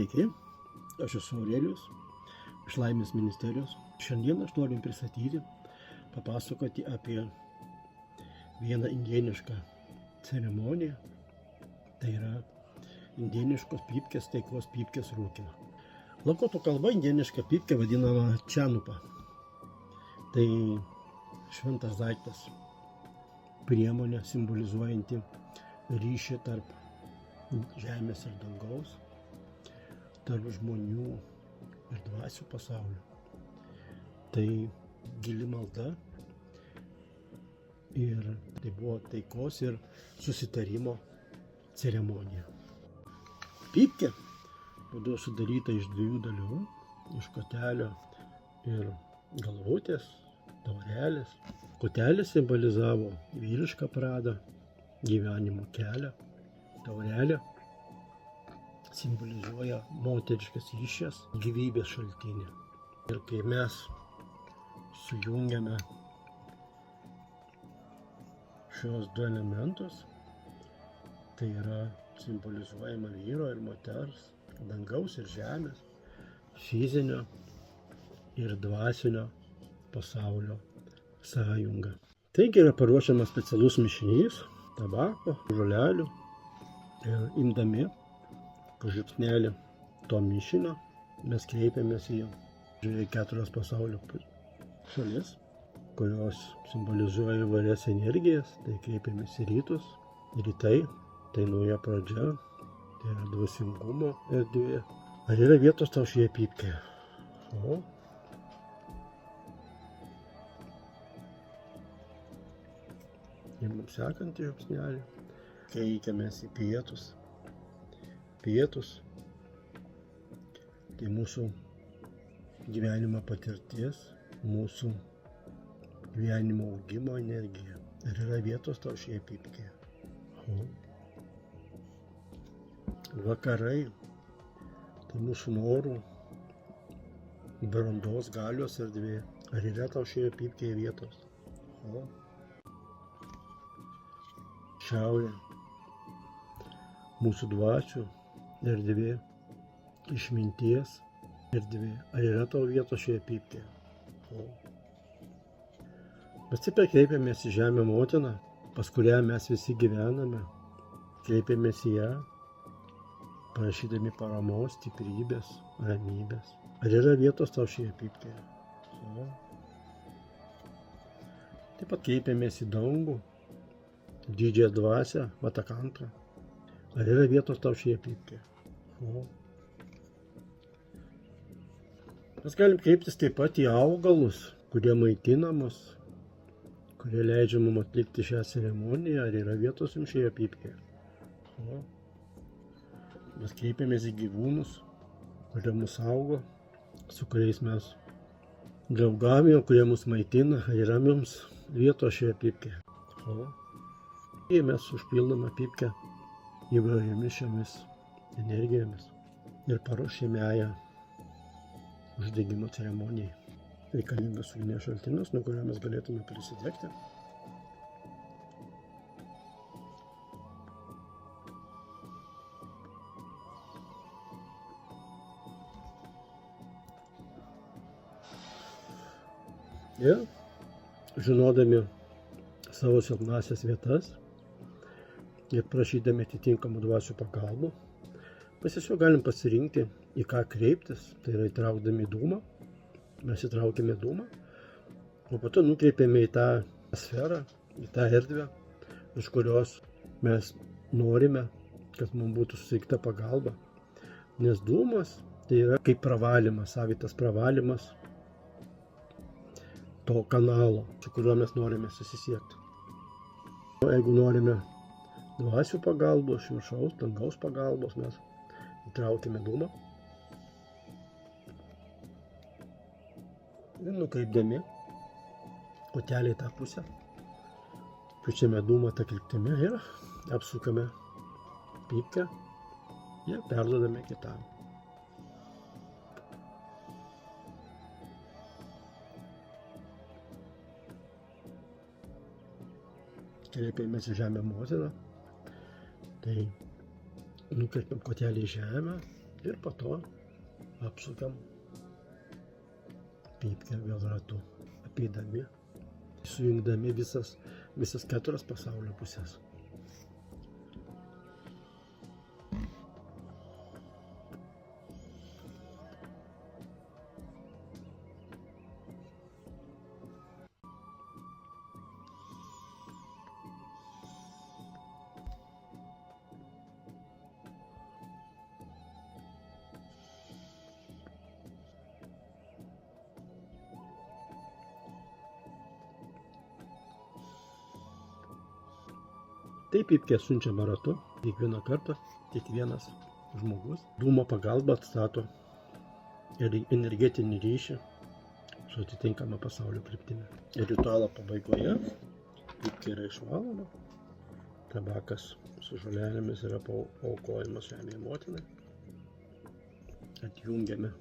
Sveiki, aš esu Aurelijus iš Laimės ministerijos. Šiandien aš noriu pristatyti, papasakoti apie vieną indienišką ceremoniją. Tai yra indieniškos pypkės, taikos pypkės rūkymą. Lakoto kalba indieniška pypkė vadinama čianupa. Tai šventas daiktas, priemonė simbolizuojanti ryšį tarp žemės ir dangaus, tarp žmonių ir dvasių pasaulio. Tai gili malda ir tai buvo taikos ir susitarimo ceremonija. Pypkė buvo sudaryta iš dviejų dalių, iš kotelio ir galvutės, taurelės. Kotelis simbolizavo vyrišką pradą, gyvenimo kelią. Taurelė simbolizuoja moteriškas ryšias, gyvybės šaltinį. Ir kai mes sujungiame šios du elementus, tai yra simbolizuojama vyro ir moters, dangaus ir žemės, fizinio ir dvasinio pasaulio sąjunga. Taigi yra paruošiamas specialus mišinys, tabako, žolelių ir imdami žiupsnelį to mišinio mes kreipiamės į 4 pasaulio šalis, kurios simbolizuoja įvairias energijas. Tai kreipiamės į rytus, rytai, tai nauja pradžia, tai yra dvasingumo erdvė. Ar yra vietos tau šioje pypkėje? O. Imam sekantį žiupsnelį, kreipiamės į pietus. Pietus tai mūsų gyvenimo patirties, mūsų gyvenimo augimo energija. Ar yra vietos tau šioje pypkėje? Vakarai tai mūsų norų, brandos, galios erdvė. Ar yra tau šioje pypkėje vietos? Šiaurė mūsų dvasių erdvė, išminties erdvė. Ar yra tau vietos šioje pypkėje? Mes taip ir kreipiamės į Žemę motiną, pas kurią mes visi gyvename. Kreipiamės į ją, prašydami paramos, stiprybės, ramybės. Ar yra vietos tau šioje pypkėje? Taip pat kreipiamės į dangų, didžiąją dvasią, Vatakantrą. Ar yra vietos tau šioje pypkėje? Mes galim kreiptis taip pat į augalus, kurie maitina mus, kurie leidžia mums atlikti šią ceremoniją. Ar yra vietos jums šioje pypkėje? Mes kreipiamės į gyvūnus, kurie mus augo, su kuriais mes draugavome, kurie mus maitina. Ar yra mums vietos šioje pypkėje? Ir mes užpildome pypkę įvairiomis šiomis energijomis ir paruošėme ją uždegimo ceremonijai. Reikalingas ugnies šaltinis, nuo kurio mes galėtume prisidegti. Ir žinodami savo silpnąsias vietas ir prašydami atitinkamų dvasių pagalbų, mes tiesiog galim pasirinkti, į ką kreiptis. Tai yra įtraukdami dūmą, mes įtraukėme dūmą, o po to nukreipiame į tą sferą, į tą erdvę, iš kurios mes norime, kad mums būtų suteikta pagalba. Nes dūmas tai yra kaip pravalymas, savitas pravalymas to kanalo, su kuriuo mes norime susisiekti. O jeigu norime dvasių pagalbos, viršaus, dangaus pagalbos, mes įtraukime dūmą ir nukreipdami kotelį į tą pusę, pučiame dūmą tą kryptimi ir apsukame pypkę ir perduodame kitam. Kreipiamės į Žemę motiną, tai nukreipiam kotelį į žemę Ir po to apsukam pypkę vėl ratu, apeidami, sujungdami visas 4 pasaulio pusės. Taip pypkę siunčiama ratu, kiekvieną kartą, kiekvienas žmogus dūmo pagalba atstato energetinį ryšį su atitinkama pasaulio kryptimi. Ir ritualo pabaigoje pypkė yra išvaloma, tabakas su žolelėmis yra paaukojamas Žemėje Motinai, atjungiame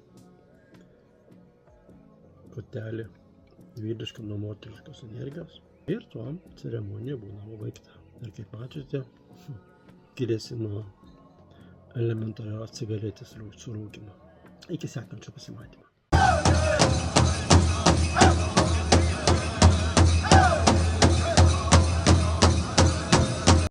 kotelį vyrišką nuo moteriškos energijos ir tuom ceremonija būna pabaigta. Ir kaip matote, skiriasi nuo elementarios cigaretės surūkymo. Iki sekančio pasimatymo.